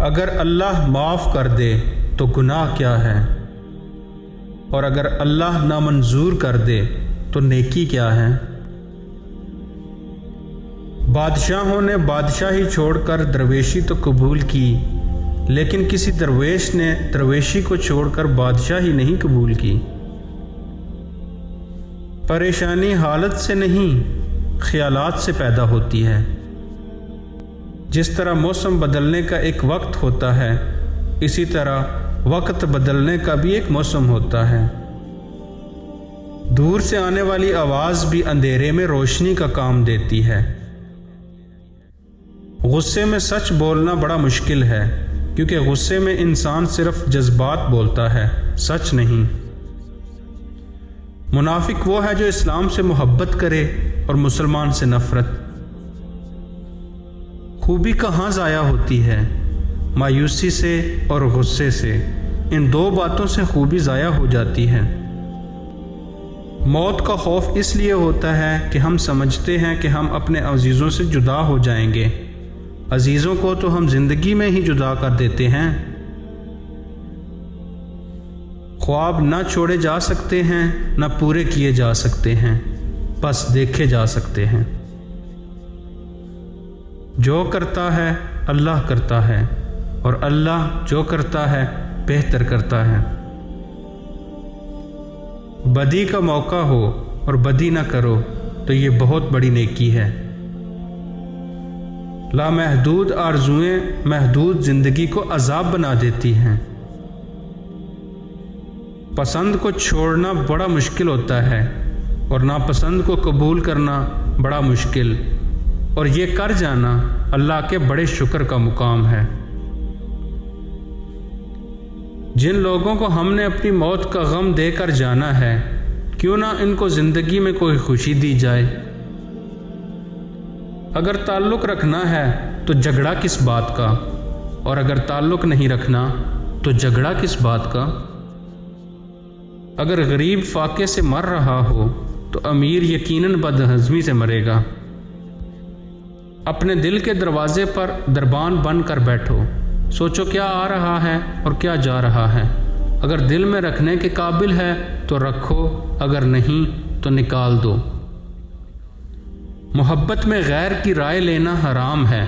اگر اللہ معاف کر دے تو گناہ کیا ہے، اور اگر اللہ نامنظور کر دے تو نیکی کیا ہے۔ بادشاہوں نے بادشاہی چھوڑ کر درویشی تو قبول کی، لیکن کسی درویش نے درویشی کو چھوڑ کر بادشاہی نہیں قبول کی۔ پریشانی حالت سے نہیں، خیالات سے پیدا ہوتی ہے۔ جس طرح موسم بدلنے کا ایک وقت ہوتا ہے، اسی طرح وقت بدلنے کا بھی ایک موسم ہوتا ہے۔ دور سے آنے والی آواز بھی اندھیرے میں روشنی کا کام دیتی ہے۔ غصے میں سچ بولنا بڑا مشکل ہے، کیونکہ غصے میں انسان صرف جذبات بولتا ہے، سچ نہیں۔ منافق وہ ہے جو اسلام سے محبت کرے اور مسلمان سے نفرت۔ خوبی کہاں ضائع ہوتی ہے؟ مایوسی سے اور غصے سے۔ ان دو باتوں سے خوبی ضائع ہو جاتی ہے۔ موت کا خوف اس لیے ہوتا ہے کہ ہم سمجھتے ہیں کہ ہم اپنے عزیزوں سے جدا ہو جائیں گے۔ عزیزوں کو تو ہم زندگی میں ہی جدا کر دیتے ہیں۔ خواب نہ چھوڑے جا سکتے ہیں، نہ پورے کیے جا سکتے ہیں، بس دیکھے جا سکتے ہیں۔ جو کرتا ہے اللہ کرتا ہے، اور اللہ جو کرتا ہے بہتر کرتا ہے۔ بدی کا موقع ہو اور بدی نہ کرو تو یہ بہت بڑی نیکی ہے۔ لامحدود آرزوئیں محدود زندگی کو عذاب بنا دیتی ہیں۔ پسند کو چھوڑنا بڑا مشکل ہوتا ہے، اور ناپسند کو قبول کرنا بڑا مشکل، اور یہ کر جانا اللہ کے بڑے شکر کا مقام ہے۔ جن لوگوں کو ہم نے اپنی موت کا غم دے کر جانا ہے، کیوں نہ ان کو زندگی میں کوئی خوشی دی جائے۔ اگر تعلق رکھنا ہے تو جھگڑا کس بات کا، اور اگر تعلق نہیں رکھنا تو جھگڑا کس بات کا۔ اگر غریب فاقے سے مر رہا ہو تو امیر یقیناً بدہضمی سے مرے گا۔ اپنے دل کے دروازے پر دربان بن کر بیٹھو، سوچو کیا آ رہا ہے اور کیا جا رہا ہے۔ اگر دل میں رکھنے کے قابل ہے تو رکھو، اگر نہیں تو نکال دو۔ محبت میں غیر کی رائے لینا حرام ہے۔